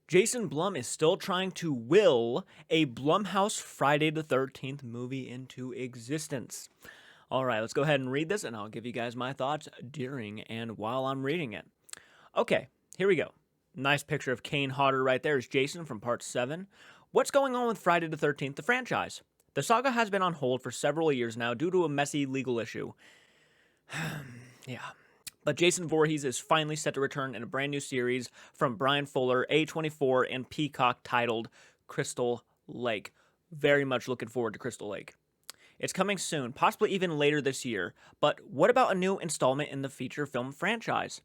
Jason Blum is still trying to will a Blumhouse Friday the 13th movie into existence. All right, let's go ahead and read this, and I'll give you guys my thoughts during and while I'm reading it. Okay, here we go. Nice picture of Kane Hodder right there is Jason from Part 7. What's going on with Friday the 13th, the franchise? The saga has been on hold for several years now due to a messy legal issue. Yeah. But Jason Voorhees is finally set to return in a brand new series from Brian Fuller, A24, and Peacock titled Crystal Lake. Very much looking forward to Crystal Lake. It's coming soon, possibly even later this year. But what about a new installment in the feature film franchise?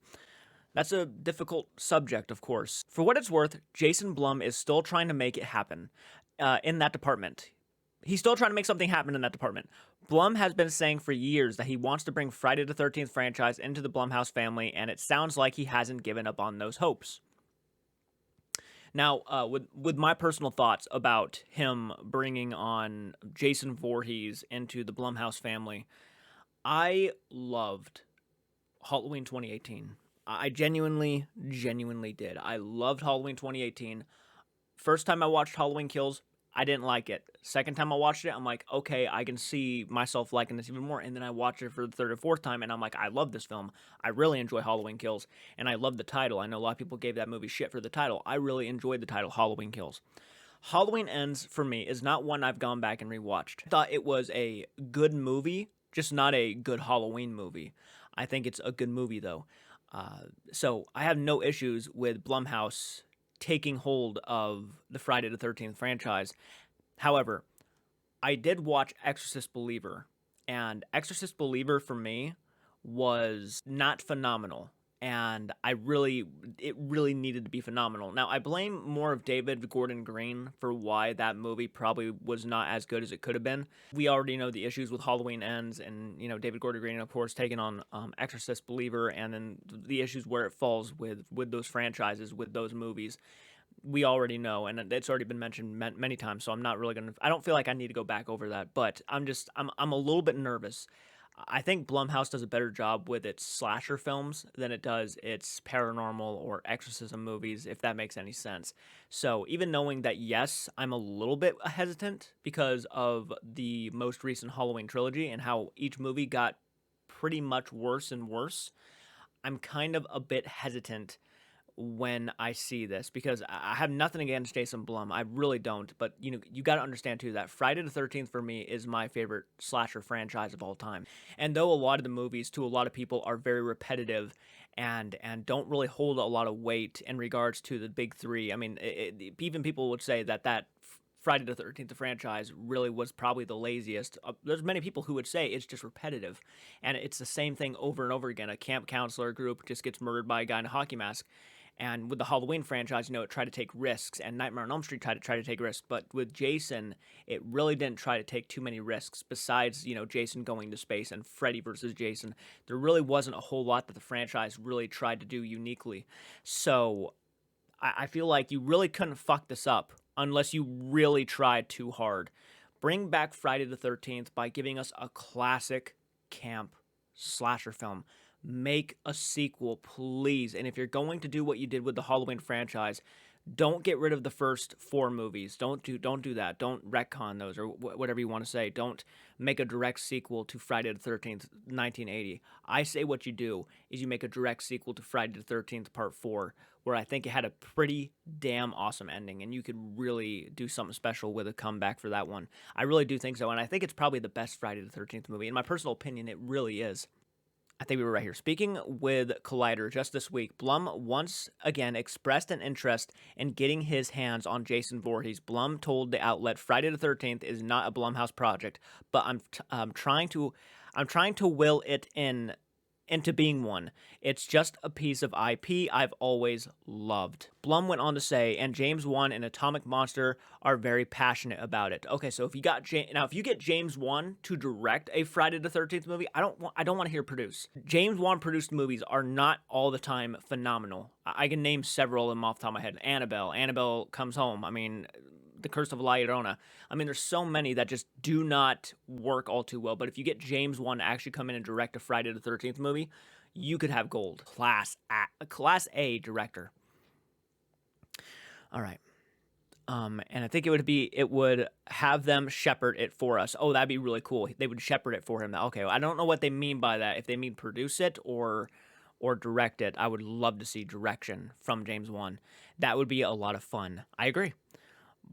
That's a difficult subject, of course. For what it's worth, Jason Blum is still trying to make it happen in that department. He's still trying to make something happen in that department. Blum has been saying for years that he wants to bring Friday the 13th franchise into the Blumhouse family, and it sounds like he hasn't given up on those hopes. Now, with my personal thoughts about him bringing on Jason Voorhees into the Blumhouse family, I loved Halloween 2018. I genuinely did. I loved Halloween 2018. First time I watched Halloween Kills, I didn't like it. Second time I watched it, I'm like, okay, I can see myself liking this even more. And then I watched it for the third or fourth time, and I'm like, I love this film. I really enjoy Halloween Kills, and I love the title. I know a lot of people gave that movie shit for the title. I really enjoyed the title, Halloween Kills. Halloween Ends, for me, is not one I've gone back and rewatched. I thought it was a good movie, just not a good Halloween movie. I think it's a good movie, though. So I have no issues with Blumhouse taking hold of the Friday the 13th franchise. However, I did watch Exorcist Believer, and Exorcist Believer for me was not phenomenal, and it really needed to be phenomenal. Now, I blame more of David Gordon Green for why that movie probably was not as good as it could have been. We already know the issues with Halloween Ends, and David Gordon Green, of course, taking on Exorcist Believer, and then the issues where it falls with those franchises, with those movies. We already know, and it's already been mentioned many times, so I'm not really I don't feel like I need to go back over that, but I'm a little bit nervous. I think Blumhouse does a better job with its slasher films than it does its paranormal or exorcism movies, if that makes any sense. So even knowing that, yes, I'm a little bit hesitant because of the most recent Halloween trilogy and how each movie got pretty much worse and worse, I'm kind of a bit hesitant when I see this, because I have nothing against Jason Blum. I really don't. But you got to understand too that Friday the 13th for me is my favorite slasher franchise of all time. And though a lot of the movies to a lot of people are very repetitive and don't really hold a lot of weight in regards to the big three. I mean, even people would say that Friday the 13th the franchise really was probably the laziest. There's many people who would say it's just repetitive, and it's the same thing over and over again. A camp counselor group just gets murdered by a guy in a hockey mask. And with the Halloween franchise, it tried to take risks, and Nightmare on Elm Street tried to take risks. But with Jason, it really didn't try to take too many risks. Besides, Jason going to space and Freddy versus Jason, there really wasn't a whole lot that the franchise really tried to do uniquely. So I feel like you really couldn't fuck this up unless you really tried too hard. Bring back Friday the 13th by giving us a classic camp slasher film. Make a sequel, please. And if you're going to do what you did with the Halloween franchise, don't get rid of the first 4 movies. Don't do that. Don't retcon those, or whatever you want to say. Don't make a direct sequel to Friday the 13th, 1980. I say what you do is you make a direct sequel to Friday the 13th Part 4, where I think it had a pretty damn awesome ending, and you could really do something special with a comeback for that one. I really do think so, and I think it's probably the best Friday the 13th movie. In my personal opinion, it really is. I think we were right here. Speaking with Collider just this week, Blum once again expressed an interest in getting his hands on Jason Voorhees. Blum told the outlet, "Friday the 13th is not a Blumhouse project, but I'm trying to will it into being one. It's just a piece of IP I've always loved." Blum went on to say, and James Wan and Atomic Monster are very passionate about it. Okay, so if you get James Wan to direct a Friday the 13th movie, I don't want to hear produce. James Wan produced movies are not all the time phenomenal. I can name several of them off the top of my head. Annabelle Comes Home. I mean, The Curse of La Llorona. I mean, there's so many that just do not work all too well. But if you get James Wan to actually come in and direct a Friday the 13th movie, you could have gold. Class A director. All right. And I think it would have them shepherd it for us. Oh, that'd be really cool. They would shepherd it for him. Okay, well, I don't know what they mean by that. If they mean produce it or direct it, I would love to see direction from James Wan. That would be a lot of fun. I agree.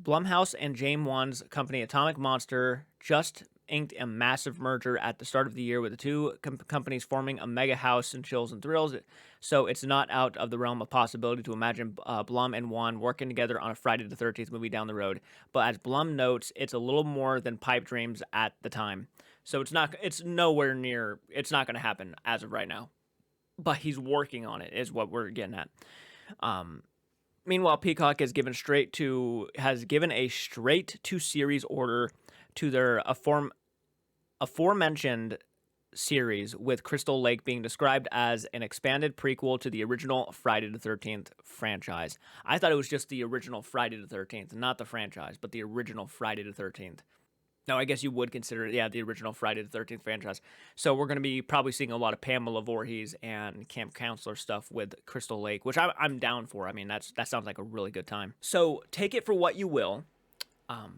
Blumhouse and James Wan's company Atomic Monster just inked a massive merger at the start of the year with the two companies forming a mega house in Chills and Thrills. So it's not out of the realm of possibility to imagine Blum and Wan working together on a Friday the 13th movie down the road. But as Blum notes, it's a little more than pipe dreams at the time. So it's nowhere near, it's not going to happen as of right now. But he's working on it, is what we're getting at. Meanwhile, Peacock has given a straight to series order to their aforementioned series, with Crystal Lake being described as an expanded prequel to the original Friday the 13th franchise. I thought it was just the original Friday the 13th, not the franchise, but the original Friday the 13th. No, I guess you would consider it, yeah, the original Friday the 13th franchise. So we're going to be probably seeing a lot of Pamela Voorhees and Camp Counselor stuff with Crystal Lake, which I'm down for. I mean, that sounds like a really good time. So take it for what you will.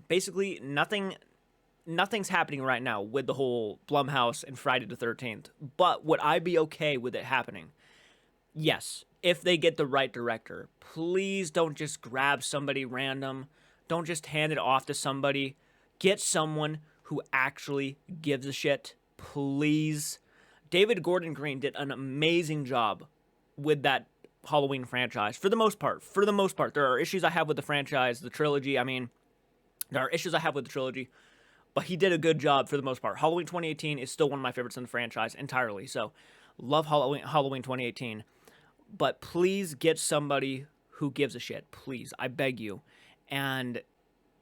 Basically, nothing's happening right now with the whole Blumhouse and Friday the 13th. But would I be okay with it happening? Yes, if they get the right director. Please don't just grab somebody random. Don't just hand it off to somebody. Get someone who actually gives a shit, please. David Gordon Green did an amazing job with that Halloween franchise, for the most part. There are issues I have with the franchise, the trilogy. I mean, there are issues I have with the trilogy, but he did a good job for the most part. Halloween 2018 is still one of my favorites in the franchise entirely, so love Halloween 2018. But please get somebody who gives a shit, please. I beg you. And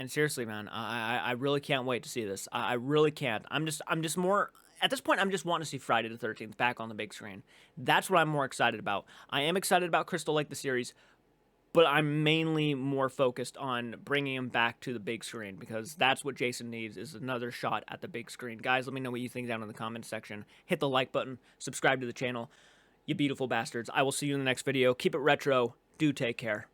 seriously, man, I really can't wait to see this. I really can't. I'm just more, at this point, I'm just wanting to see Friday the 13th back on the big screen. That's what I'm more excited about. I am excited about Crystal Lake, the series, but I'm mainly more focused on bringing him back to the big screen, because that's what Jason needs, is another shot at the big screen. Guys, let me know what you think down in the comments section. Hit the like button. Subscribe to the channel. You beautiful bastards. I will see you in the next video. Keep it retro. Do take care.